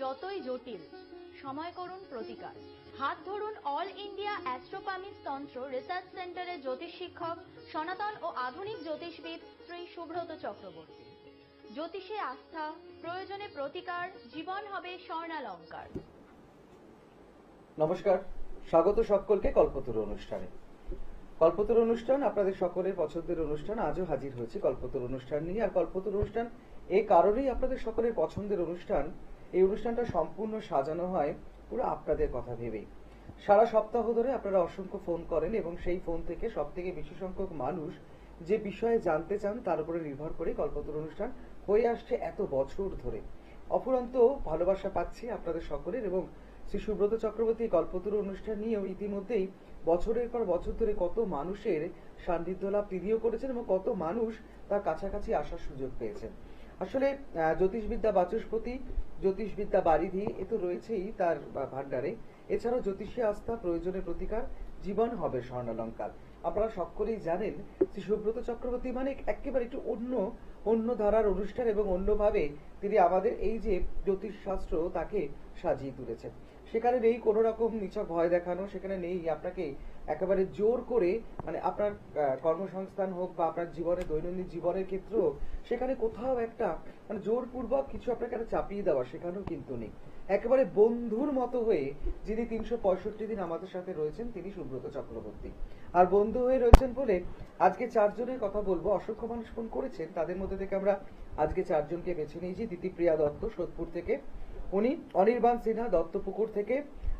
যতই জটিল, সময় করুন প্রতিকার। হাত ধরুন অল ইন্ডিয়া অ্যাস্ট্রোপামিস তন্ত্র রিসার্চ সেন্টারের জ্যোতিষ শিক্ষক, সনাতন ও আধুনিক জ্যোতিষবিদ শ্রী সুব্রত চক্রবর্তী। জ্যোতিষে আস্থা, প্রয়োজনে প্রতিকার, জীবন হবে স্বর্ণালঙ্কার। নমস্কার, স্বাগত সকলকে কল্পতরু অনুষ্ঠানে। কল্পতরু অনুষ্ঠান আপনাদের সকলের পছন্দের অনুষ্ঠান। আজও হাজির হয়েছে কল্পতরু অনুষ্ঠান নিয়ে। আর কল্পতরু অনুষ্ঠান এই কারণেই আপনাদের সকলের পছন্দের অনুষ্ঠান, এই অনুষ্ঠানটা সম্পূর্ণ সাজানো হয় পুরো আপনাদের কথা ভেবেই। সারা সপ্তাহ ধরে আপনারা অসংখ্য ফোন করেন এবং সেই ফোন থেকে সব থেকে বেশি সংখ্যক মানুষ যে বিষয়ে জানতে চান তার উপরে নির্ভর করে কল্পতরু অনুষ্ঠান হয়ে আসছে এত বছর ধরে। অফুরন্ত ভালোবাসা পাচ্ছি আপনাদের সকলের এবং শ্রী সুব্রত চক্রবর্তী কল্পতরু অনুষ্ঠান নিয়েও ইতিমধ্যেই বছরের পর বছর ধরে কত মানুষের সান্নিধ্য লাভ তিনিও করেছেন এবং কত মানুষ তার কাছাকাছি আসার সুযোগ পেয়েছেন। আসলে জ্যোতিষবিদ্যা বাচস্পতি, জ্যোতিষবিদ্যা বারিধি এ তো রয়েছেই তার ভান্ডারে। এছাড়াও জ্যোতিষী আস্থা, প্রয়োজনে প্রতিকার, জীবন হবে স্বর্ণালঙ্কার। আপনারা সকলেই জানেন শ্রী সুব্রত চক্রবর্তী মানে একেবারে একটু অন্য ধারার অনুষ্ঠান এবং অন্যভাবে তিনি আমাদের এই যে জ্যোতিষ শাস্ত্র তাকে সাজিয়ে তুলেছেন। সেখানে নেই কোনো রকম নিছক ভয় দেখানো, সেখানে নেই আপনাকে একেবারে জোর করে মানে আপনার কর্মসংস্থান হোক বা আপনার জীবনে দৈনন্দিন জীবনের ক্ষেত্র হোক, সেখানে কোথাও একটা মানে জোরপূর্বক কিছু আপনাকে একটা চাপিয়ে দেওয়া সেখানেও কিন্তু নেই। একেবারে বন্ধুর মতো হয়ে যিনি 365 দিন আমাদের সাথে রয়েছেন তিনি সুব্রত চক্রবর্তী। আর বন্ধু হয়ে রয়েছেন বলে আজকে চারজনের কথা বলবো। অসংখ্য মানুষ ফোন করেছেন, তাদের মধ্যে থেকে আমরা আজকে চারজনকে বেছে নিয়েছি। দিতিপ্রিয়া দত্ত সোদপুর থেকে, উনি অনির্বাণ সিনহা দত্তপুকুর থেকে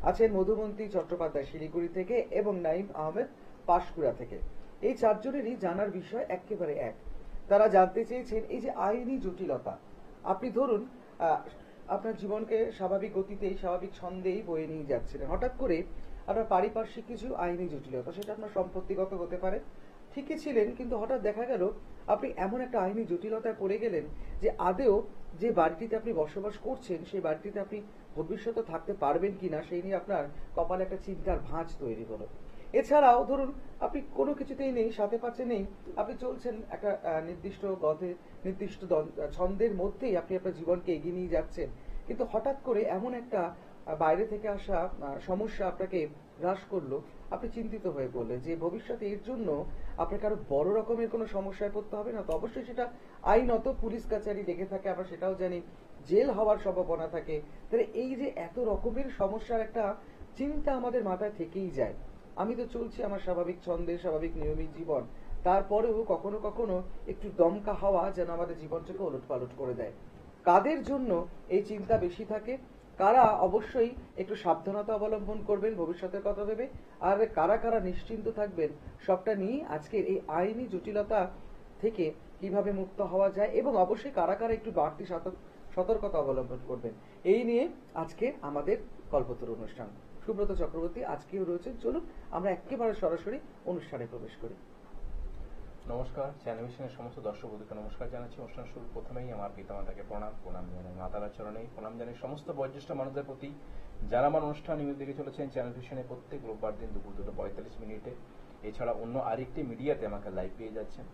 আছেন, মধুমন্তী চট্টোপাধ্যায় শিলিগুড়ি থেকে এবং নাইম আহমেদ পাঁশকুড়া থেকে। এই চারজনেরই জানার বিষয় একেবারে এক। তারা জানতে চেয়েছেন এই যে আইনি জটিলতা, আপনি ধরুন আপনার জীবনকে স্বাভাবিক গতিতেই স্বাভাবিক ছন্দেই বয়ে নিয়ে যাচ্ছিলেন, হঠাৎ করে আপনার পারিপার্শ্বিক কিছু আইনি জটিলতা, সেটা আপনার সম্পত্তিগত হতে পারে, ঠিকই ছিলেন কিন্তু হঠাৎ দেখা গেল আপনি এমন একটা আইনি জটিলতায় পড়ে গেলেন যে আদেও যে বাড়িটিতে আপনি বসবাস করছেন সেই বাড়িটিতে আপনি ভবিষ্যতে থাকতে পারবেন কিনা সেই নিয়ে আপনার কপালে একটা চিন্তার ভাঁজ তৈরি হলো। এছাড়াও ধরুন আপনি কোনো কিছুতেই নেই, সাথে পাচ্ছে নেই, আপনি চলছেন একটা নির্দিষ্ট গতে নির্দিষ্ট ছন্দের মধ্যেই আপনি আপনার জীবনকে এগিয়ে নিয়ে যাচ্ছেন, কিন্তু হঠাৎ করে এমন একটা বাইরে থেকে আসা সমস্যা আপনাকে গ্রাস করলো, আপনি চিন্তিত হয়ে পড়লেন যে ভবিষ্যতে এর জন্য আপনাকে আরো বড় রকমের কোনো সমস্যায় পড়তে হবে না তো? অবশ্যই সেটা আইনত পুলিশ কাছারি লেগে থাকে, আমরা সেটাও জানি, জেল হওয়ার সম্ভাবনা থাকে। তাহলে এই যে এত রকমের সমস্যার একটা চিন্তা আমাদের মাথায় থেকেই যায়। আমি তো চলছি আমার স্বাভাবিক ছন্দে, স্বাভাবিক নিয়মিত জীবন, তারপরেও কখনো কখনো একটু দমকা হাওয়া যেন আমাদের জীবনটাকে ওলটপালট করে দেয়। কাদের জন্য এই চিন্তা বেশি থাকে, কারা অবশ্যই একটু সাবধানতা অবলম্বন করবেন ভবিষ্যতের কথা ভেবে, আর কারা কারা নিশ্চিন্ত থাকবেন, সবটা নিয়ে আজকের এই আইনি জটিলতা থেকে কিভাবে মুক্ত হওয়া যায় এবং অবশ্যই কারা কারা একটু বাড়তি সতর্কতা অবলম্বন করবেন, এই নিয়ে আজকে আমাদের কল্পতরু অনুষ্ঠান। সুব্রত চক্রবর্তী আজকেও রয়েছেন, চলুন আমরা একেবারে সরাসরি অনুষ্ঠানে প্রবেশ করি। নমস্কার, চ্যানেলের সমস্ত দর্শক বন্ধুকে নমস্কার জানাচ্ছি। অনুষ্ঠান শুরু প্রথমেই আমার পিতামাতাকে প্রণাম জানাই, মাতার চরণে প্রণাম জানাই সমস্ত বয়োজ্যেষ্ঠ মানুষদের প্রতি যারা আমার অনুষ্ঠান নিয়মিত দেখে চলেছেন চ্যানেল ভিশনে প্রত্যেক রোববার দিন দুপুর 2:45। এছাড়া অন্য আরেকটি মিডিয়াতে আমাকে লাইভ পেয়ে যাচ্ছেন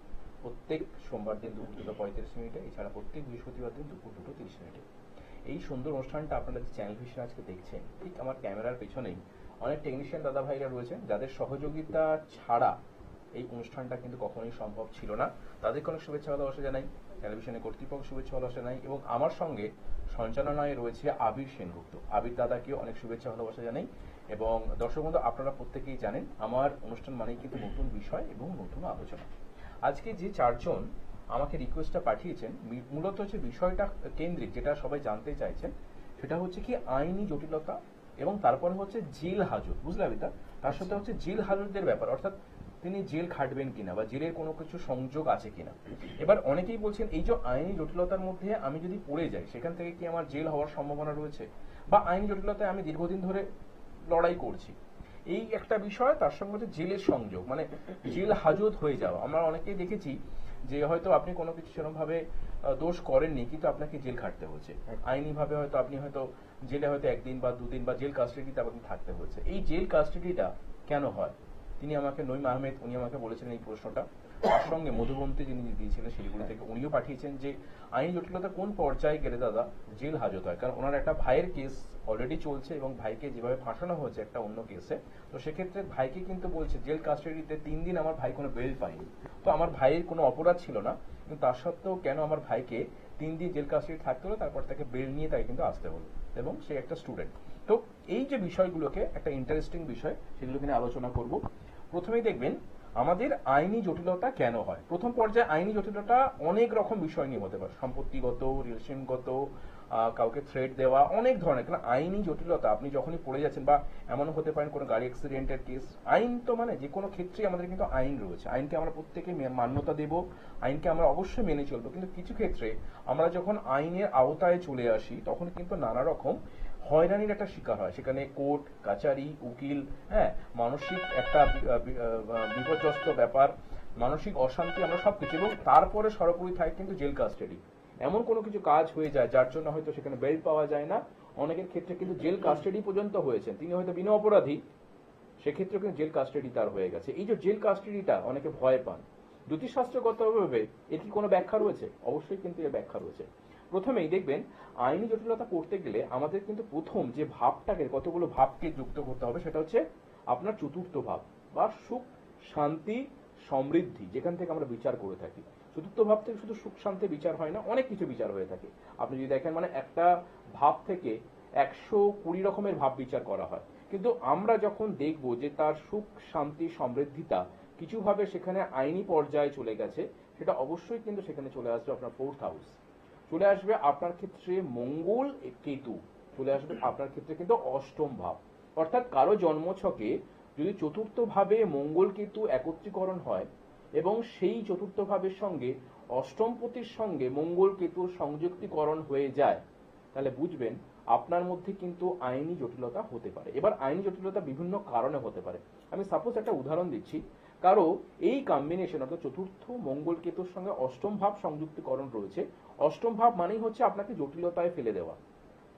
প্রত্যেক সোমবার দিন দুপুর 2:35। এছাড়া প্রত্যেক বৃহস্পতিবার দিন দুপুর 2:30। এই সুন্দর অনুষ্ঠানটা আপনারা যে চ্যানেল ভিশনে আজকে দেখছেন, ঠিক আমার ক্যামেরার পেছনেই অনেক টেকনিশিয়ান দাদা ভাইরা রয়েছেন যাদের সহযোগিতা ছাড়া এই অনুষ্ঠানটা কিন্তু কখনোই সম্ভব ছিল না। তাদেরকে অনেক শুভেচ্ছা ভালোবাসা জানাই, টেলিভিশনের কর্তৃপক্ষ শুভেচ্ছা ভালোবাসা জানাই এবং আমার সঙ্গে সঞ্চালনায় রয়েছে আবির সেনগুপ্ত। আবির দাদাকেও অনেক শুভেচ্ছা ভালোবাসা জানাই। এবং দর্শক বন্ধু, আপনারা প্রত্যেকেই জানেন আমার অনুষ্ঠান মানেই কিন্তু নতুন বিষয় এবং নতুন আলোচনা। আজকে যে চারজন আমাকে রিকোয়েস্টটা পাঠিয়েছেন, মূলত হচ্ছে বিষয়টা কেন্দ্রিক, যেটা সবাই জানতে চাইছেন সেটা হচ্ছে কি আইনি জটিলতা এবং তারপরে হচ্ছে জেল হাজত, বুঝলে আবিতা? তার সাথে হচ্ছে জেল হাজতদের ব্যাপার, অর্থাৎ তিনি জেল খাটবেন কিনা বা জেলের কোনো কিছু সংযোগ আছে কিনা। এবার অনেকেই বলছেন এই যে আইনি জটিলতার মধ্যে আমি যদি পড়ে যাই সেখান থেকে কি আমার জেল হওয়ার সম্ভাবনা রয়েছে, বা আইনি জটিলতায় আমি দীর্ঘদিন ধরে লড়াই করছি, এই একটা বিষয়। তার সঙ্গে হচ্ছে জেলের সংযোগ, মানে জেল হাজত হয়ে যাওয়া। আমরা অনেকেই দেখেছি যে হয়তো আপনি কোনো কিছু সেরকম ভাবে দোষ করেননি কিন্তু আপনাকে জেল খাটতে হচ্ছে, আইনি ভাবে হয়তো আপনি হয়তো জেলে হয়তো 1 দিন বা 2 দিন বা জেল কাস্টাডিতে আপনাকে থাকতে হচ্ছে। এই জেল কাস্টাডিটা কেন হয়? তিনি আমাকে নঈম আহমেদ উনি আমাকে বলেছিলেন এই প্রশ্নটা। তার সঙ্গে মধুবন্তী যিনি দিয়েছিলেন শিলিগুড়ি থেকে, উনিও পাঠিয়েছেন যে আইনি জটিলতা কোন পর্যায়ে গেলে দাদা জেল হাজত হয়, কারণ ওনার একটা ভাইয়ের কেস অলরেডি চলছে এবং ভাইকে যেভাবে ফাঁসানো হয়েছে একটা অন্য কেসে, তো সেক্ষেত্রে ভাইকে কিন্তু বলছে জেল কাস্টাডিতে 3 দিন আমার ভাই কোনো বেল পায়নি। তো আমার ভাইয়ের কোনো অপরাধ ছিল না, কিন্তু তার সত্ত্বেও কেন আমার ভাইকে 3 দিন জেল কাস্টাডি থাকতে হলো, তারপর তাকে বেল নিয়ে তাকে কিন্তু আসতে হলো, এবং সে একটা স্টুডেন্ট। তো এই যে বিষয়গুলোকে একটা ইন্টারেস্টিং বিষয়, সেগুলোকে নিয়ে আলোচনা করব। প্রথমেই দেখবেন আমাদের আইনি জটিলতা কেন হয়। প্রথম পর্যায়ে আইনি জটিলতা অনেক রকম বিষয় নিয়ে হতে পারে, সম্পত্তিগত, রিলেশনগত, কাউকে থ্রেট দেওয়া, অনেক ধরনের। কারণ আইনি জটিলতা আপনি যখনই পড়ে যাচ্ছেন, বা এমনও হতে পারেন কোনো গাড়ি অ্যাক্সিডেন্টের কেস, আইন তো মানে যে কোনো ক্ষেত্রেই আমাদের কিন্তু আইন রয়েছে, আইনকে আমরা প্রত্যেকে মান্যতা দেব, আইনকে আমরা অবশ্যই মেনে চলবো। কিন্তু কিছু ক্ষেত্রে আমরা যখন আইনের আওতায় চলে আসি তখন কিন্তু নানা রকম হয়রানির একটা শিকার হয়। সেখানে কোর্ট কাচারি, উকিল, হ্যাঁ, মানসিক একটা বিপর্যস্ত ব্যাপার, মানসিক অশান্তি, আমরা সবকিছু, এবং তারপরে সর্বোপরি থাকে কিন্তু জেল কাস্টাডি। এমন কোনো কিছু কাজ হয়ে যায় যার জন্য হয়তো সেখানে বেল পাওয়া যায় না, অনেকের ক্ষেত্রে কিন্তু জেল কাস্টাডি পর্যন্ত হয়েছে, তিনি হয়তো বিনা অপরাধী, সেক্ষেত্রে কিন্তু জেল কাস্টাডি তার হয়ে গেছে। এই যে জেল কাস্টাডিটা অনেকে ভয় পান, জ্যোতিষশাস্ত্রগতভাবে এর কি কোনো ব্যাখ্যা রয়েছে? অবশ্যই কিন্তু এর ব্যাখ্যা রয়েছে। প্রথমেই দেখবেন আইনি জটিলতা করতে গেলে আমাদের কিন্তু প্রথম যে ভাবটাকে, কতগুলো ভাবকে যুক্ত করতে হবে, সেটা হচ্ছে আপনার চতুর্থ ভাব বা সুখ শান্তি সমৃদ্ধি, যেখান থেকে আমরা বিচার করে থাকি। চতুর্থ ভাব থেকে শুধু সুখ শান্তি বিচার হয় না, অনেক কিছু বিচার হয়ে থাকে। আপনি যদি দেখেন মানে একটা ভাব থেকে 120 রকমের ভাব বিচার করা হয়, কিন্তু আমরা যখন দেখব যে তার সুখ শান্তি সমৃদ্ধিটা কিছুভাবে সেখানে আইনি পর্যায়ে চলে গেছে, সেটা অবশ্যই কিন্তু সেখানে চলে আসবে আপনার 4th হাউস, চলে আসবে আপনার ক্ষেত্রে মঙ্গল কেতু, চলে আসবে আপনার ক্ষেত্রে কিন্তু অষ্টম ভাব। অর্থাৎ কারো জন্মছকে যদি চতুর্থ ভাবে মঙ্গল কেতু একত্রীকরণ হয় এবং সেই চতুর্থ ভাবের সঙ্গে অষ্টমপতির সঙ্গে মঙ্গল কেতুর সংযুক্তিকরণ হয়ে যায়, তাহলে বুঝবেন আপনার মধ্যে কিন্তু আইনি জটিলতা হতে পারে। এবার আইনি জটিলতা বিভিন্ন কারণে হতে পারে। আমি সাপোজ একটা উদাহরণ দিচ্ছি, কারো এই কম্বিনেশন অর্থাৎ চতুর্থ মঙ্গল কেতুর সঙ্গে অষ্টম ভাব সংযুক্তিকরণ রয়েছে। অষ্টম ভাব মানেই হচ্ছে আপনাকে জটিলতায় ফেলে দেওয়া,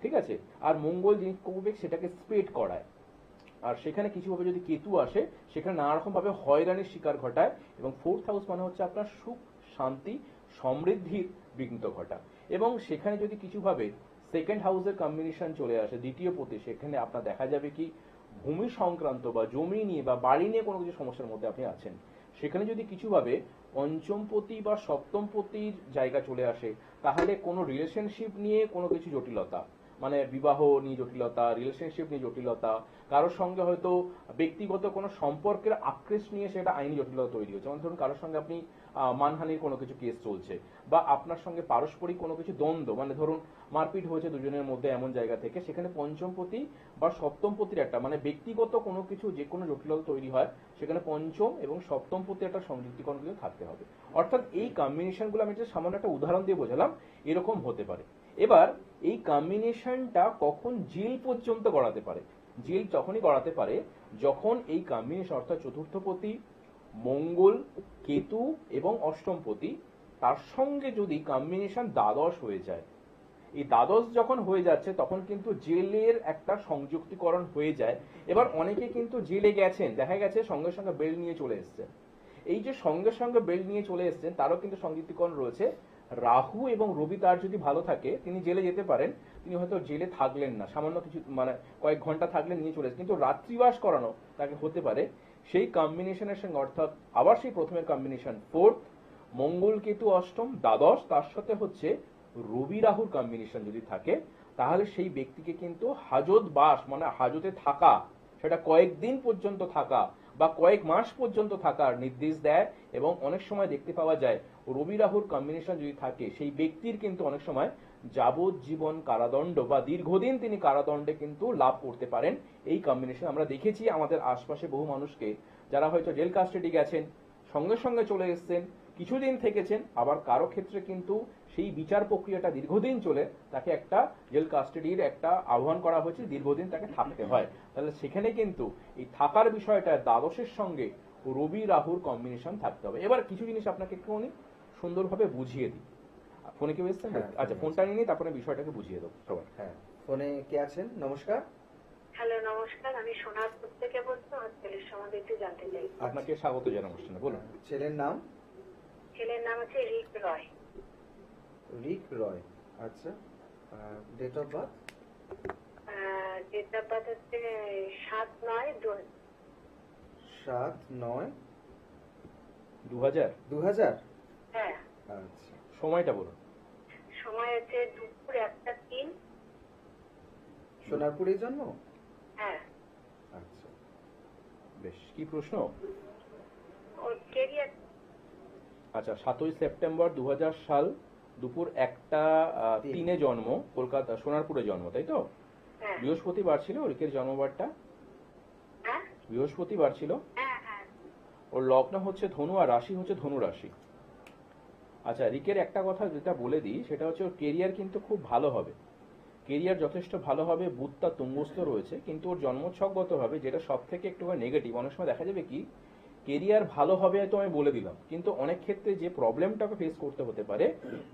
ঠিক আছে? আর মঙ্গল যিনি করবে সেটাকে স্পেড করায়, আর সেখানে কিছুভাবে যদি কেতু আসে সেখানে নানা রকম ভাবে হয়রানির শিকার ঘটায়, এবং 4th হাউস মানে হচ্ছে আপনার সুখ শান্তি সমৃদ্ধির বিঘ্নিত ঘটা। এবং সেখানে যদি কিছুভাবে 2nd হাউসের কম্বিনেশন চলে আসে, দ্বিতীয় পতি, সেখানে আপনার দেখা যাবে কি ভূমি সংক্রান্ত বা জমি নিয়ে বা বাড়ি নিয়ে কোনো কিছু সমস্যার মধ্যে আপনি আছেন। সেখানে যদি কিছুভাবে পঞ্চমপতি বা সপ্তমপতির জায়গা চলে আসে, তাহলে কোনো রিলেশনশিপ নিয়ে কোনো কিছু জটিলতা, মানে বিবাহ নিয়ে জটিলতা, রিলেশনশিপ নিয়ে জটিলতা, কারোর সঙ্গে হয়তো ব্যক্তিগত কোনো সম্পর্কের আক্রেশ নিয়ে সেটা আইনি জটিলতা তৈরি হচ্ছে। যেমন ধরুন কারোর সঙ্গে আপনি মানহানির কোনো কিছু কেস চলছে, বা আপনার সঙ্গে পারস্পরিক কোনো কিছু দ্বন্দ্ব, মানে ধরুন মারপিট হয়েছে দুজনের মধ্যে এমন জায়গা থেকে, সেখানে পঞ্চমপতি বা সপ্তমপতির একটা মানে ব্যক্তিগত কোনো কিছু যে কোনো জটিলতা তৈরি হয়, সেখানে পঞ্চম এবং সপ্তমপতি একটা সংযুক্তিকরণ কিন্তু থাকতে হবে। অর্থাৎ এই কম্বিনেশনগুলো আমি যে সামান্য একটা উদাহরণ দিয়ে বোঝালাম, এরকম হতে পারে। এবার এই কম্বিনেশনটা কখন জেল পর্যন্ত গড়াতে পারে? জেল যখনই গড়াতে পারে যখন এই কম্বিনেশন অর্থাৎ চতুর্থপতি মঙ্গল কেতু এবং অষ্টমপতি, তার সঙ্গে যদি কম্বিনেশন দ্বাদশ হয়ে যায়। এই দ্বাদশ যখন হয়ে যাচ্ছে তখন কিন্তু জেলের একটা সংযুক্তিকরণ হয়ে যায়। এবার অনেকে কিন্তু জেলে গেছেন, দেখা গেছে সঙ্গে সঙ্গে বেল নিয়ে চলে এসছেন। এই যে সঙ্গে সঙ্গে বেল নিয়ে চলে এসছেন তারও কিন্তু সংযুক্তিকরণ রয়েছে। রাহু এবং রবি তার যদি ভালো থাকে তিনি জেলে যেতে পারেন, তিনি হয়তো জেলে থাকলেন না, সামান্য কিছু মানে কয়েক ঘন্টা থাকলেন, নিয়ে চলে এসেছেন, কিন্তু রাত্রিবাস করানো তাকে হতে পারে। সেই কম্বিনেশনের সঙ্গে অর্থাৎ আবার সেই প্রথমের কম্বিনেশন 4th মঙ্গল কেতু অষ্টম দ্বাদশ, তার সাথে হচ্ছে রবি রাহুর কম্বিনেশন যদি থাকে, তাহলে সেই ব্যক্তিকে কিন্তু হাজত বাস মানে হাজতে থাকা, সেটা কয়েকদিন পর্যন্ত থাকা বা কয়েক মাস পর্যন্ত থাকার নির্দেশ দেয়। এবং অনেক সময় দেখতে পাওয়া যায় রবি রাহুর কম্বিনেশন যদি থাকে সেই ব্যক্তির কিন্তু অনেক সময় যাবজ্জীবন কারাদণ্ড বা দীর্ঘদিন তিনি কারাদণ্ডে কিন্তু লাভ করতে পারেন। এই কম্বিনেশন আমরা দেখেছি আমাদের আশপাশে বহু মানুষকে, যারা হয়তো জেল কাস্টাডি গেছেন, সঙ্গে সঙ্গে চলে এসেছেন, কিছুদিন থেকেছেন, আবার কারো ক্ষেত্রে কিন্তু সেই বিচার প্রক্রিয়াটা দীর্ঘদিন চলে তাকে একটা জেল কাস্টাডির একটা আহ্বান করা হয়েছে, দীর্ঘদিন তাকে থাকতে হয়। তাহলে সেখানে কিন্তু এই থাকার বিষয়টা দ্বাদশের সঙ্গে রবি রাহুর কম্বিনেশন থাকতে হবে। এবার কিছু জিনিস আপনাকে একটু সুন্দরভাবে বুঝিয়ে দিই। ফোনে কেউ এসছেন? আচ্ছা, ফোনটা নিয়ে তারপরে বিষয়টাকে বুঝিয়ে দেবো সবার। হ্যাঁ, ফোনে কে আছেন? নমস্কার। হ্যালো, নমস্কার। আমি সোনারপুর থেকে বলছি। আমার ছেলের সম্বন্ধে একটু জানতে চাই। আপনাকে স্বাগত জানাই অনুষ্ঠানে, বলুন। ছেলের নাম? ছেলের নাম হচ্ছে রিক রয়। রিক রয়, আচ্ছা। Date of birth? Date of birth হচ্ছে 7/9/2000। 7/9/2000। 2000। হ্যাঁ। আচ্ছা। সময়টা বলুন। সময় হচ্ছে দুপুর 1:03। সোনারপুরে জন্ম? হ্যাঁ। আচ্ছা। বেশ, কি প্রশ্ন? ওর কেরিয়ার। আচ্ছা, 7ই সেপ্টেম্বর 2000 সাল, দুপুর 1:03 জন্ম, কলকাতা সোনারপুরে জন্ম, তাই তো? হ্যাঁ। বৃহস্পতিবার ছিল রিকের জন্মবারটা? হ্যাঁ। বৃহস্পতিবার ছিল। হ্যাঁ। হ্যাঁ। ওর লগ্ন হচ্ছে ধনু আর রাশি হচ্ছে ধনু রাশি। আচ্ছা, রিকের একটা কথা যেটা বলে দিই, সেটা হচ্ছে ওর কেরিয়ার কিন্তু খুব ভালো হবে। কেরিয়ার যথেষ্ট ভালো হবে, বুধটা তুঙ্গস্থ রয়েছে, কিন্তু ওর জন্মছকগতভাবে যেটা সব থেকে একটু নেগেটিভ, অনেক সময় দেখা যাবে কি কেরিয়ার ভালো হবে তো আমি বলে দিলাম, কিন্তু অনেক ক্ষেত্রে যে প্রবলেমটাকে ফেস করতে হতে পারে,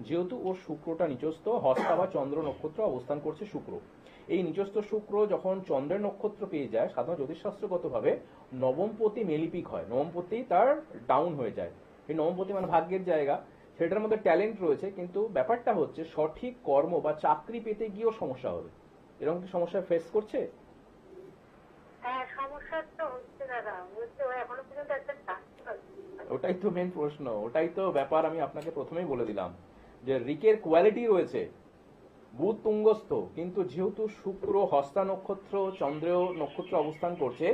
যেহেতু ওর শুক্রটা নিচস্থ, হস্তা বা চন্দ্র নক্ষত্র অবস্থান করছে শুক্র, এই নিচস্থ শুক্র যখন চন্দ্রের নক্ষত্র পেয়ে যায়, সাধারণ জ্যোতিষশাস্ত্রগতভাবে নবমপতি মেলিপিক হয়, নবমপতি তার ডাউন হয়ে যায়। এই নবমপতি মানে ভাগ্যের জায়গা, সেটার মধ্যে ট্যালেন্ট রয়েছে, কিন্তু ব্যাপারটা হচ্ছে সঠিক কর্ম বা চাকরি পেতে গিয়েও সমস্যা হবে। এরকম কি সমস্যা ফেস করছে? হ্যাঁ, সমস্যা তো হচ্ছে দাদা, বলছে ও এখনো পর্যন্ত একটা চাকরি পাচ্ছে না। ওটাই তো মেন প্রশ্ন, ওটাই তো ব্যাপার। আমি আপনাকে প্রথমেই বলে দিলাম যে রিকের কোয়ালিটি রয়েছে, বুধ তুঙ্গস্থ, কিন্তু যেহেতু শুক্র হস্তা নক্ষত্র চন্দ্রেও নক্ষত্র অবস্থান করছে,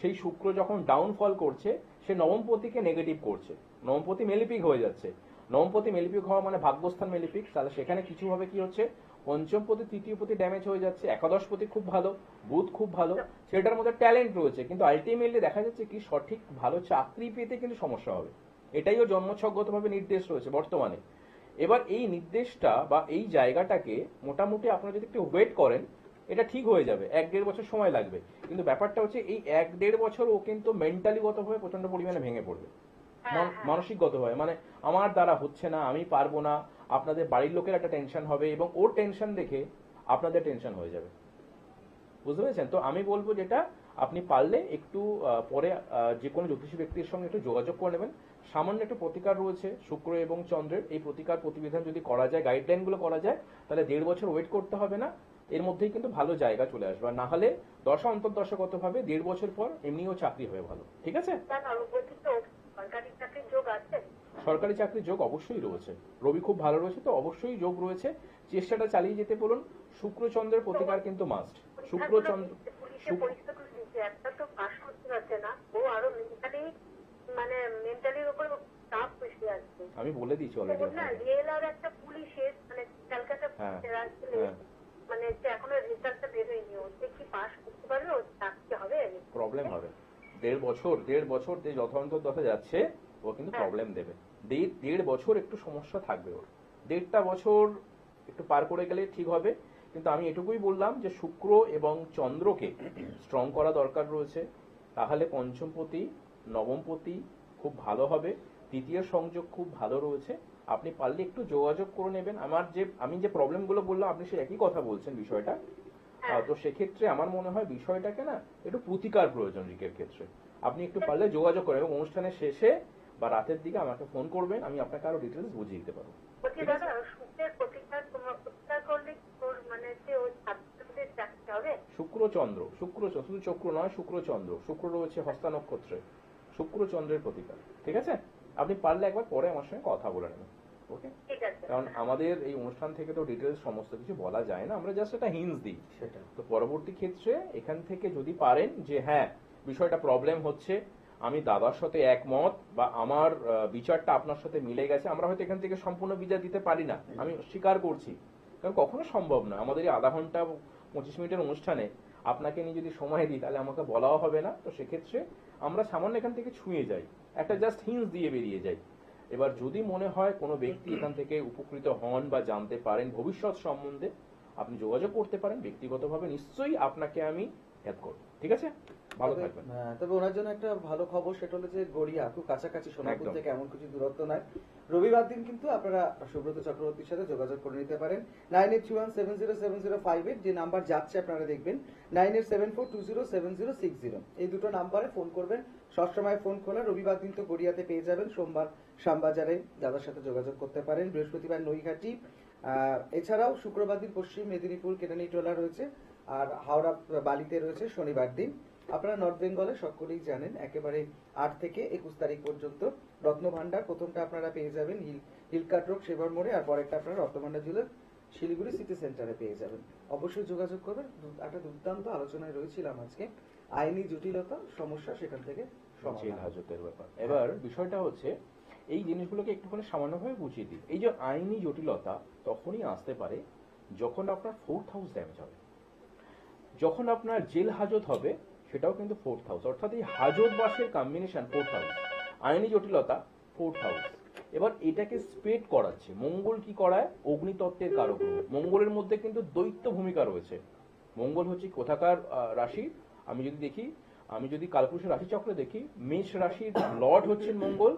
সেই শুক্র যখন ডাউনফল করছে সে নবমপতিকে নেগেটিভ করছে, নবমপতি মেলিপিক হয়ে যাচ্ছে। নবমপতি মেলিপিক হওয়া মানে ভাগ্যস্থান মেলিপিক, তাহলে সেখানে কিছু ভাবে কি হচ্ছে, পঞ্চমপতি তৃতীয়পতি ড্যামেজ হয়ে যাচ্ছে, একাদশপতি খুব ভালো, বুধ খুব ভালো, সেটার মধ্যে ট্যালেন্ট রয়েছে, কিন্তু আলটিমেটলি দেখা যাচ্ছে কি সঠিক ভালো চাকরি পেতে কিন্তু সমস্যা হবে। এটাই ও জন্মছকগতভাবে নির্দেশ রয়েছে বর্তমানে। এবার এই নির্দেশটা বা এই জায়গাটাকে মোটামুটি আপনারা যদি একটু ওয়েট করেন, এটা ঠিক হয়ে যাবে, 1-1.5 বছর সময় লাগবে। কিন্তু ব্যাপারটা হচ্ছে এই 1-1.5 বছর ও কিন্তু মেন্টালি গতভাবে প্রচন্ড পরিমাণে ভেঙে পড়বে, মানসিকগতভাবে, মানে আমার দ্বারা হচ্ছে না, আমি পারবো না, আপনাদের বাড়ির লোকের একটা টেনশন হবে এবং ওর টেনশন দেখে আপনাদের টেনশন হয়ে যাবে, বুঝতে পেরেছেন? তো আমি বলবো যেটা আপনি পারলে একটু পরে যে কোনো জ্যোতিষী ব্যক্তির সঙ্গে একটু যোগাযোগ করে নেবেন। সামান্য একটু প্রতিকার রয়েছে শুক্র এবং চন্দ্রের, এই প্রতিকার প্রতিবিধান যদি করা যায়, গাইডলাইন গুলো করা যায়, তাহলে 1.5 বছর ওয়েট করতে হবে না, এর মধ্যেই কিন্তু ভালো জায়গা চলে আসবে। আর না হলে দশা অন্তর্দশাগত ভাবে 1.5 বছর পর এমনিও চাকরি হয়ে ভালো, ঠিক আছে? বলছি তো সরকারি চাকরির যোগ আছে? সরকারি চাকরির যোগ অবশ্যই রয়েছে, রবি খুব ভালো রয়েছে, তো অবশ্যই যোগ রয়েছে, চেষ্টাটা চালিয়ে যেতে বলুন। শুক্র চন্দ্রের প্রতিকার কিন্তু মাস্ট। শুক্র চন্দ্র একটা তো পাস করতে পারছে না, ও আরো মেন্টালির উপর চাপ বেশি আসছে। আমি বলে দিয়েছি অলরেডি। না, রিয়েল আর একটা পুলিশের ক্যালকাটা মানে এখনো রেজাল্টটা বেরোয়নি, ও কি পাস করতে পারবে, ও চাকরি হবে? প্রবলেম হবে। 1.5 বছর যে যথান্তর্দশা যাচ্ছে, ও কিন্তু প্রবলেম দেবে। 1.5 বছর একটু সমস্যা থাকবে ওর, 1.5টা বছর একটু পার করে গেলে ঠিক হবে। কিন্তু আমি এটুকুই বললাম যে শুক্র এবং চন্দ্রকে স্ট্রং করা দরকার রয়েছে, তাহলে পঞ্চমপতি নবমপতি খুব ভালো হবে, তৃতীয় সংযোগ খুব ভালো রয়েছে। আপনি পারলে একটু যোগাযোগ করে নেবেন। আমি যে প্রবলেমগুলো বললাম, আপনি সে একই কথা বলছেন বিষয়টা, তো সেক্ষেত্রে আমার মনে হয় বিষয়টাকে না একটু প্রতিকার প্রয়োজন রিকের ক্ষেত্রে। আপনি একটু পারলে যোগাযোগ করেন এবং অনুষ্ঠানের শেষে বা রাতের দিকে আমাকে ফোন করবেন, আমি আপনাকে আরো ডিটেলস বুঝিয়ে দিতে পারবো। শুক্র চন্দ্র, শুধু চক্র নয়, শুক্র চন্দ্র, শুক্র রয়েছে হস্তা নক্ষত্রে, শুক্র চন্দ্রের প্রতিকার, ঠিক আছে? আপনি পারলে একবার পরে আমার সঙ্গে কথা বলে নেবেন, ওকে? কারণ আমাদের এই অনুষ্ঠান থেকে তো ডিটেলস সমস্ত কিছু বলা যায় না, আমরা জাস্ট একটা হিন্টস দিই। সেটা তো পরবর্তী ক্ষেত্রে এখান থেকে যদি পারেন যে হ্যাঁ বিষয়টা প্রবলেম হচ্ছে, আমি দাদার সাথে একমত বা আমার বিচারটা আপনার সাথে মিলে গেছে, আমরা হয়তো এখান থেকে সম্পূর্ণ বিচার দিতে পারি না, আমি স্বীকার করছি, কারণ কখনো সম্ভব না। আমাদের এই আধা ঘন্টা 25 মিনিটের অনুষ্ঠানে আপনাকে নিয়ে যদি সময় দিই, তাহলে আমাকে বলাও হবে না। তো সেক্ষেত্রে আমরা সামান্য এখান থেকে ছুঁয়ে যাই, একটা জাস্ট হিন্টস দিয়ে বেরিয়ে যাই। এবার যদি মনে হয় কোনো ব্যক্তি এখান থেকে উপকৃত হন বা জানতে পারেন ভবিষ্যৎ সম্বন্ধে, আপনি যোগাযোগ করতে পারেন ব্যক্তিগতভাবে, নিশ্চয়ই আপনাকে আমি হেল্প করবো। ঠিক আছে, ভালো থাকবেন। তবে ওনার জন্য একটা ভালো খবর, সেটা হলো যে গড়িয়া খুব কাছাকাছি, সোনাপুর একদম। থেকে এমন কিছু দূরত্ব নয়। রবিবার দিন কিন্তু আপনারা সুব্রত চক্রবর্তীর সাথে যোগাযোগ করে নিতে পারেন। 9831707058 যে নাম্বার যাচ্ছে আপনারা দেখবেন, 9874207060 এই দুটো নাম্বারে ফোন করবেন। সবসময় ফোন খোলা। রবিবার দিন তো গড়িয়াতে পেয়ে যাবেন, সোমবার শ্যামবাজারে দাদার সাথে যোগাযোগ করতে পারেন, বৃহস্পতিবার নৈহাটি, এছাড়াও শুক্রবার দিন পশ্চিম মেদিনীপুর কেরানীটোলা রয়েছে, আর হাওড়া বালিতে রয়েছে শনিবার দিন। আপনারা নর্থ বেঙ্গলে সকলেই জানেন একেবারে 8 থেকে 21 তারিখ পর্যন্ত রত্নভান্ডার, প্রথমটা আপনারা পেয়ে যাবেন হিলকাট রোড সেবার মোড়ে, আর পরেরটা আপনারা রত্নভান্ডার জুয়েলার্স শিলিগুড়ি সিটি সেন্টারে পেয়ে যাবেন। অবশ্যই যোগাযোগ করবেন। একটা দুর্দান্ত আলোচনায় রয়েছিলাম আজকে, আইনি জটিলতা সমস্যা সেখান থেকে জেল হাজতের ব্যাপার। এবার বিষয়টা হচ্ছে এই জিনিসগুলোকে একটুখানি সামান্যভাবে বুঝিয়ে দিই। এই যে আইনি জটিলতা তখনই আসতে পারে যখন আপনার 4th হাউস ড্যামেজ হবে, যখন আপনার জেল হাজত হবে সেটাও কিন্তু 4th হাউস, অর্থাৎ এই হাজত বাসের কম্বিনেশন 4th হাউস, আইনি জটিলতা 4th হাউস। এবার এটাকে স্প্রেড করাচ্ছে মঙ্গল। কি করায়? অগ্নিতত্ত্বের কারক গ্রহ। মঙ্গলের মধ্যে কিন্তু দ্বৈত ভূমিকা রয়েছে। মঙ্গল হচ্ছে কোথাকার রাশি, আমি যদি কালপুরুষের রাশি চক্রে দেখি, মেষ রাশির লর্ড হচ্ছেন মঙ্গল,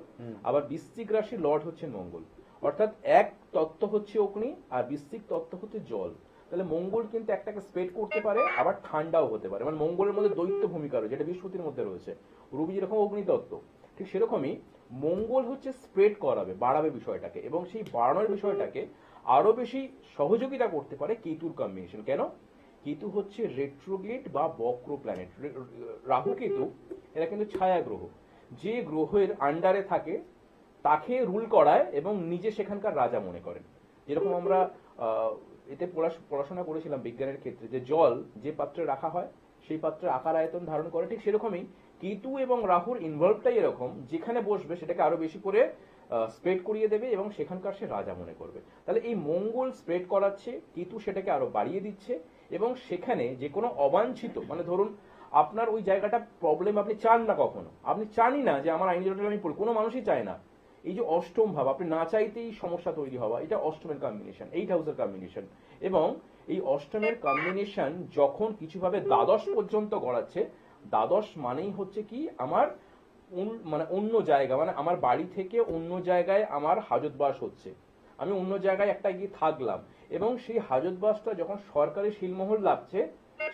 আবার বৃশ্চিক রাশির লর্ড হচ্ছেন মঙ্গল। অর্থাৎ এক তত্ত্ব হচ্ছে অগ্নি আর বৃশ্চিক তত্ত্ব হচ্ছে জল। তাহলে মঙ্গল কিন্তু একটাকে স্প্রেড করতে পারে, আবার ঠান্ডাও হতে পারে। মানে মঙ্গলের মধ্যে দ্বৈত ভূমিকা রয়েছে, যেটা বৃহস্পতির মধ্যে রয়েছে। রবি যেরকম অগ্নিতত্ত্ব, ঠিক সেরকমই মঙ্গল হচ্ছে স্প্রেড করাবে, বাড়াবে বিষয়টাকে, এবং সেই বাড়ানোর বিষয়টাকে আরো বেশি সহযোগিতা করতে পারে কেতুর কম্বিনেশন। কেন? কেতু হচ্ছে রেট্রোগ্রেড বা বক্র প্ল্যানেট। রাহু কেতু এরা কিন্তু ছায়া গ্রহ, যে গ্রহের আন্ডারে থাকে তাকে রুল করায় এবং নিজে সেখানকার রাজা মনে করেন। যেরকম আমরা এতে পড়াশোনা করেছিলাম বিজ্ঞানের ক্ষেত্রে, যে জল যে পাত্রে রাখা হয় সেই পাত্রের আকার আয়তন ধারণ করে, ঠিক সেরকমই কেতু এবং রাহুর ইনভলভটাই এরকম, যেখানে বসবে সেটাকে আরো বেশি করে স্প্রেড করিয়ে দেবে এবং সেখানকার সে রাজা মনে করবে। তাহলে এই মঙ্গল স্প্রেড করাচ্ছে, কেতু সেটাকে আরো বাড়িয়ে দিচ্ছে, এবং সেখানে যে কোনো অবাঞ্ছিত, মানে ধরুন আপনার ওই জায়গাটা প্রবলেম আপনি চান না, কখনো আপনি চানই না যে আমার আইনি জটিলতা আমি পড়ি, কোনো মানুষই চায় না। এই যে অষ্টম ভাব, আপনি না চাইতেই সমস্যা তৈরি হওয়া, এটা অষ্টমের কম্বিনেশন, 8 হাউসের কম্বিনেশন। এবং এই অষ্টমের কম্বিনেশন যখন কিছুভাবে দ্বাদশ পর্যন্ত গড়াচ্ছে, দ্বাদশ মানেই হচ্ছে কি আমার মানে অন্য জায়গা, মানে আমার বাড়ি থেকে অন্য জায়গায় আমার হাজতবাস হচ্ছে, আমি অন্য জায়গায় একটা গিয়ে থাকলাম, এবং সেই হাজতবাসটা যখন সরকারি শিলমোহর লাগছে,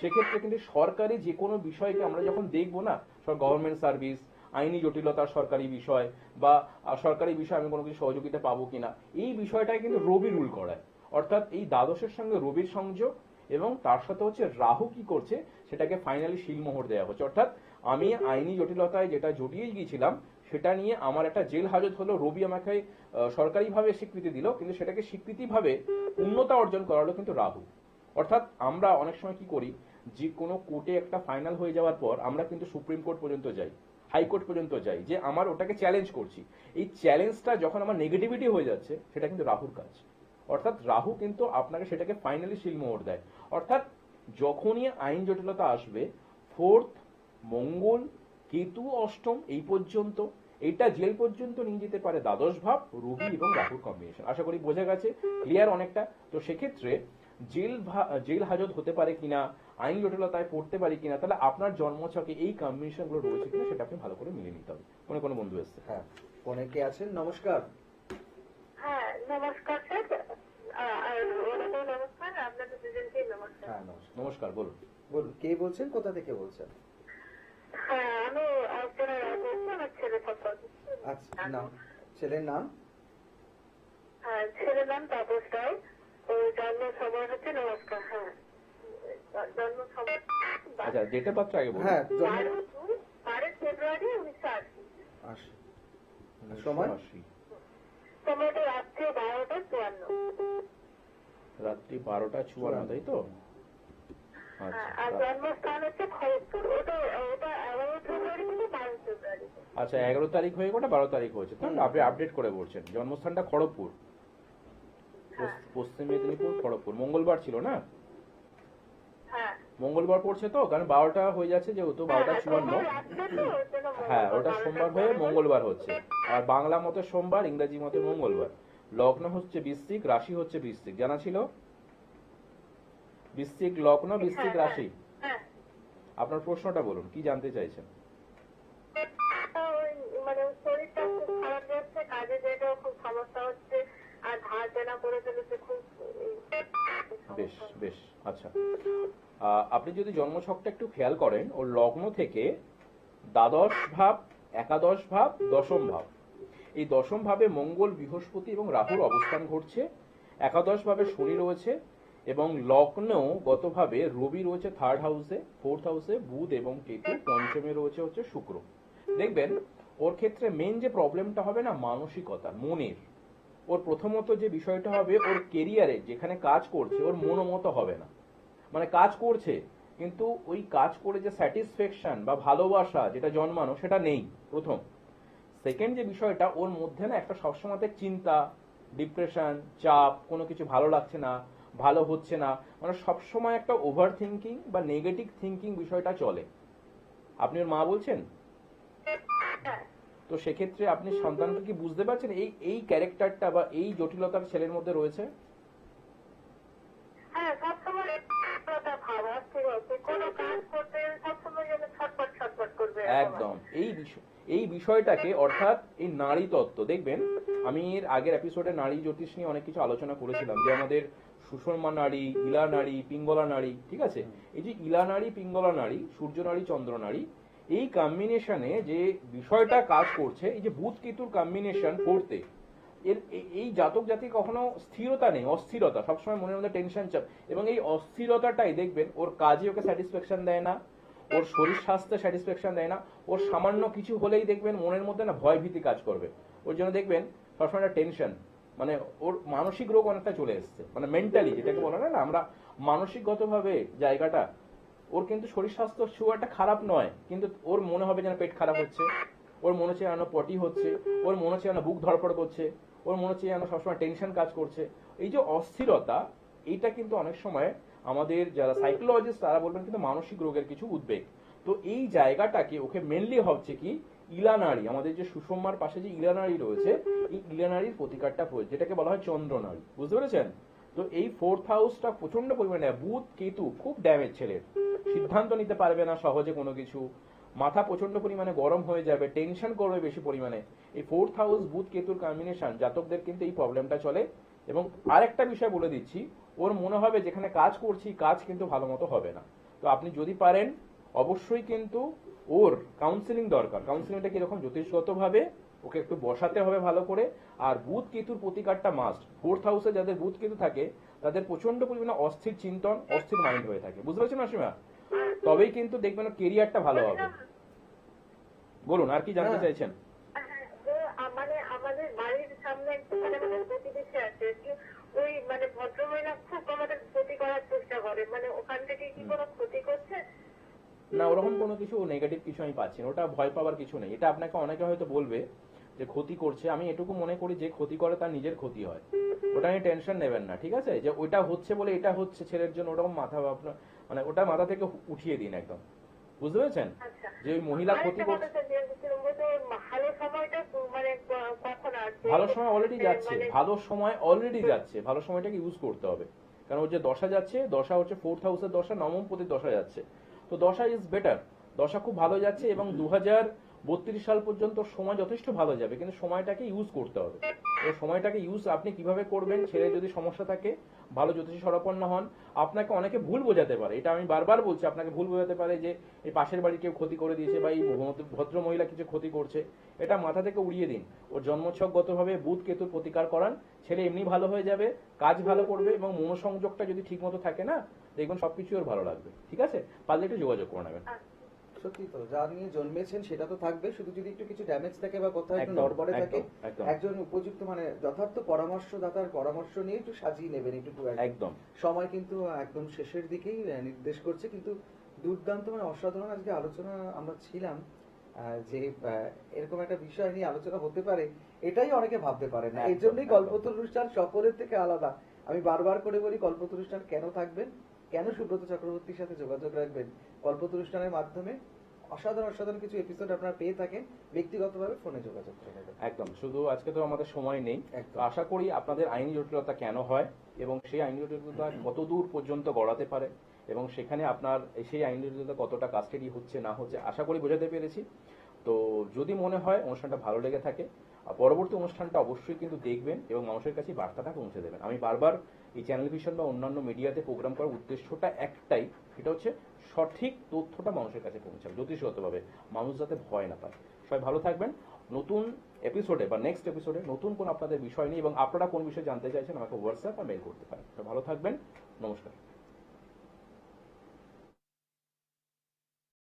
সেক্ষেত্রে কিন্তু সরকারি যে কোনো বিষয়কে আমরা যখন দেখবো না, গভর্নমেন্ট সার্ভিস, আইনি জটিলতার সরকারি বিষয়, বা সরকারি বিষয়ে আমি কোনো কিছু সহযোগিতা পাবো কিনা, এই বিষয়টাই কিন্তু রবি রুল করায়। অর্থাৎ এই দ্বাদশের সঙ্গে রবির সংযোগ, এবং তার সাথে হচ্ছে রাহু কি করছে, সেটাকে ফাইনালি শিলমোহর দেওয়া হচ্ছে। অর্থাৎ আমি আইনি জটিলতায় যেটা জড়িয়ে গিয়েছিলাম সেটা নিয়ে আমার একটা জেল হাজত হলো, রবি আমাকে সরকারিভাবে স্বীকৃতি দিল, কিন্তু সেটাকে স্বীকৃতিভাবে পূর্ণতা অর্জন করালো কিন্তু রাহু। অর্থাৎ আমরা অনেক সময় কি করি, যে কোনো কোর্টে একটা ফাইনাল হয়ে যাওয়ার পর আমরা কিন্তু সুপ্রিম কোর্ট পর্যন্ত যাই, হাইকোর্ট পর্যন্ত যাই, যে আমার ওটাকে চ্যালেঞ্জ করছি। এই চ্যালেঞ্জটা যখন আমার নেগেটিভিটি হয়ে যাচ্ছে, সেটা কিন্তু রাহুর কাজ। অর্থাৎ রাহু কিন্তু আপনাকে সেটাকে ফাইনালি শিলমোহর দেয়। অর্থাৎ যখনই আইন জটিলতা আসবে, 4th মঙ্গল কেতু অষ্টম এই পর্যন্ত, এটা জেল পর্যন্ত নিয়ে যেতে পারে দ্বাদশ ভাব, রবি এবং রাহুর কম্বিনেশন। আশা করি বোঝা গেছে, ক্লিয়ার অনেকটা। তো সেক্ষেত্রে জেল হাজত হতে পারে কিনা, আইন জটিলতায় পড়তে পারি কিনা, তাহলে আপনার জন্মছকে এই কম্বিনেশন গুলো রয়েছে কিনা সেটা আপনি ভালো করে মিলিয়ে নিতে হবে। কোনো বন্ধু এসছে? হ্যাঁ, ফোনে কে আছেন? নমস্কার। হ্যাঁ নমস্কার স্যার, নমস্কার আপনাদের দুজনকে নমস্কার। হ্যাঁ নমস্কার। নমস্কার, বলুন। বলুন, কে বলছেন, কোথা থেকে বলছেন? হ্যাঁ আমি একজনের আমার ছেলে সম্পর্কে। আচ্ছা, নাম, ছেলের নাম? হ্যাঁ ছেলের নাম তাপস রায়, ওর জন্ম সময় হচ্ছে, নমস্কার, হ্যাঁ জন্ম সময় আচ্ছা, ডেট অফ বার্থ আগে বলুন। হ্যাঁ, 12 ফেব্রুয়ারি 1980। সময়? সময়টা রাত্রি 12টা 54। রাত্রি 12টা 54, তাই তো? আর জন্মস্থান হচ্ছে খড়গপুর। ওটা 11 ফেব্রুয়ারি থেকে 12 ফেব্রুয়ারি। আচ্ছা, 11 তারিখ হয়ে গোটা 12 তারিখ হয়েছে, তো আপনি আপডেট করে বলছেন। জন্মস্থানটা খড়গপুর, পশ্চিম মেদিনীপুর, খড়গপুর। মঙ্গলবার ছিল না? হ্যাঁ মঙ্গলবার পড়ছে তো, কারণ 12টা হয়ে যাচ্ছে যেহেতু, 12টা 54। হ্যাঁ, ওটা সোমবার হয়ে মঙ্গলবার হচ্ছে। আর বাংলা মতে সোমবার, ইংরেজি মতে মঙ্গলবার। লগ্ন হচ্ছে বৃশ্চিক, রাশি হচ্ছে বৃশ্চিক, জানা ছিল? বৃশ্চিক লগ্ন, বৃশ্চিক রাশি। হ্যাঁ, আপনার প্রশ্নটা বলুন, কি জানতে চাইছেন? মানে শরীরটা খুব খারাপ যাচ্ছে, কাজে যেটাও খুব সমস্যা হচ্ছে, আর ধার দেনা করে ফেলেছে খুব। বেশ বেশ, আচ্ছা। আপনি যদি জন্মছকটা একটু খেয়াল করেন, ওর লগ্ন থেকে দ্বাদশ ভাব, একাদশ ভাব, দশম ভাব, এই দশম ভাবে মঙ্গল, বৃহস্পতি এবং রাহুর অবস্থান ঘটছে। একাদশ ভাবে শনি রয়েছে এবং লগ্নেও গতভাবে রবি রয়েছে থার্ড হাউসে, ফোর্থ হাউসে বুধ এবং কেতু, পঞ্চমে রয়েছে হচ্ছে শুক্র। দেখবেন ওর ক্ষেত্রে মেন যে প্রবলেমটা হবে না, মানসিকতা, মনের। ওর প্রথমত যে বিষয়টা হবে, ওর কেরিয়ারে যেখানে কাজ করছে ওর মনোমত হবে না। মানে কাজ করছে কিন্তু ওই কাজ করে যে স্যাটিসফ্যাকশন বা ভালোবাসা যেটা জন্মানো সেটা নেই, প্রথম। সেকেন্ড যে বিষয়টা, ওর মধ্যে না একটা সবসময় চিন্তা, ডিপ্রেশন, চাপ, কোনো কিছু ভালো লাগছে না, ভালো হচ্ছে না, মানে সবসময় একটা ওভার থিঙ্কিং বা নেগেটিভ থিঙ্কিং বিষয়টা চলে। আপনি ওর মা বলছেন, তো সেক্ষেত্রে আপনি সন্তানকে কি বুঝতে পারছেন এই এই ক্যারেক্টারটা বা এই জটিলতার ছেলের মধ্যে রয়েছে? হ্যাঁ, সবসময় একটা ভাব আসছে, কোনো কাজ করতে সবসময় যেন ছটপট ছটপট করবে। একদম এই বিষয়টাকে, অর্থাৎ এই নারী তত্ত্ব, দেখবেন আমি এর আগের এপিসোডে নারী জ্যোতিষ নিয়ে অনেক কিছু আলোচনা করেছিলাম, যে আমাদের সুষমা নারী, ইলা নারী, পিঙ্গলা নারী, ঠিক আছে? এই যে ইলা নারী, পিঙ্গলা নারী, সূর্য নারী, চন্দ্র নারী, এই কম্বিনেশনে যে বিষয়টা কাজ করছে, এই যে বুধ কেতুর কম্বিনেশন করতে, এর এই জাতক জাতি কখনো স্থিরতা নেই, অস্থিরতা, সবসময় মনের মধ্যে টেনশন, চাপ, এবং এই অস্থিরতাটাই দেখবেন ওর কাজে ওকে স্যাটিসফ্যাকশন দেয় না, ওর শরীর স্বাস্থ্যে স্যাটিসফ্যাকশন দেয় না। ওর সামান্য কিছু হলেই দেখবেন মনের মধ্যে না ভয় ভীতি কাজ করবে, ওর জন্য দেখবেন সবসময় একটা টেনশন, মানে ওর মানসিক রোগ অনেকটা চলে এসছে, মানে মেন্টালি যেটাকে বলা না আমরা মানসিকগতভাবে জায়গাটা, ওর কিন্তু শরীর স্বাস্থ্য খুব একটা খারাপ নয়, কিন্তু ওর মনে হবে যেন পেট খারাপ হচ্ছে, ওর মনে হচ্ছে যেন পটি হচ্ছে, ওর মনে হচ্ছে যেন বুক ধড়ফড় করছে, ওর মনে হচ্ছে যেন সবসময় টেনশন কাজ করছে। এই যে অস্থিরতা, এইটা কিন্তু অনেক সময় আমাদের যারা সাইকোলজিস্ট তারা বলবেন কিন্তু মানসিক রোগের কিছু উদ্বেগ। তো এই জায়গাটাকে ওকে মেনলি হচ্ছে কি, ইলা নারী, আমাদের যে সুষমার পাশে যে ইলা নারী রয়েছে, এই ইলা নারীর প্রতিকারটা যেটাকে বলা হয় চন্দ্র নারী, বুঝতে পেরেছেন? তো এই ফোর্থ হাউসটা প্রচন্ড পরিমাণে বুধ কেতু খুব ড্যামেজ ছেলের, সিদ্ধান্ত নিতে পারবে না সহজে কোনো কিছু, মাথা প্রচন্ড পরিমাণে গরম হয়ে যাবে, টেনশন করবে বেশি পরিমাণে। এই ফোর্থ হাউস বুধ কেতুর কম্বিনেশন জাতকদের কিন্তু এই প্রবলেমটা চলে। এবং আরেকটা বিষয় বলে দিচ্ছি, ওর মনে হবে যেখানে কাজ করছি কাজ কিন্তু ভালো মতো হবে না। তো আপনি যদি পারেন অবশ্যই কিন্তু ওর কাউন্সিলিং দরকার। কাউন্সিলিংটা কিরকম, জ্যোতিষগতভাবে ওকে একটু বসাতে হবে ভালো করে। আর বুধ কেতুর প্রতিকারটা মাস্ট। ফোর্থ হাউসে যাদের বুধ কেতু থাকে তাদের প্রচন্ড পরিমাণে অস্থির চিন্তন, অস্থির মাইন্ড হয়ে থাকে, বুঝতে পারছেন অসীমা? তবেই কিন্তু দেখবেন কেরিয়ারটা ভালো হবে। বলুন, আর কি জানতে চাইছেন? মানে আমাদের বাড়ির সামনে একটুখানি আমাদের প্রতিবেশী আছে, ওই মানে ভদ্রমহিলা খুব আমাদের ক্ষতি করার চেষ্টা করে, মানে ওখান থেকে কি কোনো ক্ষতি করছে? না, ওরকম কোনো কিছু নেগেটিভ কিছু আমি পাচ্ছি না, ওটা ভয় পাওয়ার কিছু নেই। এটা আপনাকে অনেকে হয়তো বলবে যে ক্ষতি করছে, আমি এটুকু মনে করি যে ক্ষতি করে তার নিজের ক্ষতি হয়, ওটা নিয়ে টেনশন নেবেন না, ঠিক আছে? যে ওটা হচ্ছে বলে এটা হচ্ছে ছেলের জন্য, ওরকম মাথা ভাবনা, মানে ওটা মাথা থেকে উঠিয়ে দিন একদম, বুঝতে পেরেছেন? যে ওই মহিলা ক্ষতি করছে, ভালো সময় অলরেডি যাচ্ছে, ভালো সময় অলরেডি যাচ্ছে, ভালো সময়টাকে ইউজ করতে হবে। কারণ ওর যে দশা যাচ্ছে, দশা হচ্ছে ফোর্থ হাউসের দশা, নবম পতির দশা যাচ্ছে, তো দশা ইজ বেটার, দশা খুব ভালো যাচ্ছে এবং 2032 সাল পর্যন্ত সময় যথেষ্ট ভালো যাবে, কিন্তু সময়টাকে ইউজ করতে হবে। এই সময়টাকে ইউজ আপনি কিভাবে করবেন, ছেলে যদি সমস্যা থাকে, ভালো জ্যোতিষী শরণাপন্ন হন, আপনাকে অনেকে ভুল বোঝাতে পারে, এটা আমি বারবার বলছি, আপনাকে ভুল বোঝাতে পারে যে এই পাশের বাড়ি কেউ ক্ষতি করে দিয়েছে বা এই ভদ্র মহিলা কিছু ক্ষতি করছে, এটা মাথা থেকে উড়িয়ে দিন। ওর জন্মছকগতভাবে বুধ কেতুর প্রতিকার করান, ছেলে এমনি ভালো হয়ে যাবে, কাজ ভালো করবে এবং মনোসংযোগটা যদি ঠিক মতো থাকে না, দেখবেন সবকিছু ওর ভালো লাগবে, ঠিক আছে? পারলে একটু যোগাযোগ করে নেবেন। সত্যি তো, যা নিয়ে জন্মেছেন সেটা তো থাকবে, শুধু যদি একটু কিছু ড্যামেজ থাকে বা কোথাও একটু নড়বড়ে থাকে, একজন উপযুক্ত মানে যথার্থ পরামর্শদাতার পরামর্শ নিয়ে একটু সাজিয়ে নেবেন। একটু একদম সময় কিন্তু একদম শেষের দিকেই নির্দেশ করছে, কিন্তু দুর্দান্ত মানে অসাধারণ আজকে আলোচনা আমরা ছিলাম, যে এরকম একটা বিষয় নিয়ে আলোচনা হতে পারে এটাই অনেকে ভাবতে পারে না। এই জন্যই কল্পতরু অনুষ্ঠান সকলের থেকে আলাদা। আমি বারবার করে বলি, কল্পতরু অনুষ্ঠান কেন থাকবেন, কেন সুব্রত চক্রবর্তীর সাথে যোগাযোগ রাখবেন। কল্পতরু অনুষ্ঠানের মাধ্যমে অসাধারণ অসাধারণ কিছু এপিসোড আপনারা পেয়ে থাকেন, ব্যক্তিগতভাবে ফোনে যোগাযোগ করে নেবেন। একদম, শুধু আজকে তো আমাদের সময় নেই, আশা করি আপনাদের আইনি জটিলতা কেন হয় এবং সেই আইনগততা কতদূর পর্যন্ত গড়াতে পারে এবং সেখানে আপনার সেই আইনগততা কতটা কাস্টাডি হচ্ছে না হচ্ছে আশা করি বোঝাতে পেরেছি। তো যদি মনে হয় অনুষ্ঠানটা ভালো লেগে থাকে, পরবর্তী অনুষ্ঠানটা অবশ্যই কিন্তু দেখবেন এবং মানুষের কাছে বার্তাটা পৌঁছে দেবেন। আমি বারবার এই চ্যানেল ভিশন বা অন্যান্য মিডিয়াতে প্রোগ্রাম করার উদ্দেশ্যটা একটাই, সেটা হচ্ছে সঠিক তথ্যটা মানুষের কাছে পৌঁছাবে জ্যোতিষগতভাবে, মানুষ যাতে ভয় না পায়। সবাই ভালো থাকবেন। নতুন এপিসোডে বা নেক্সট এপিসোডে নতুন কোন আপনাদের বিষয় নিয়ে এবং আপনারা কোন বিষয়ে জানতে চাইছেন আমাকে হোয়াটসঅ্যাপ বা মেল করতে পারেন। সবাই ভালো থাকবেন। নমস্কার।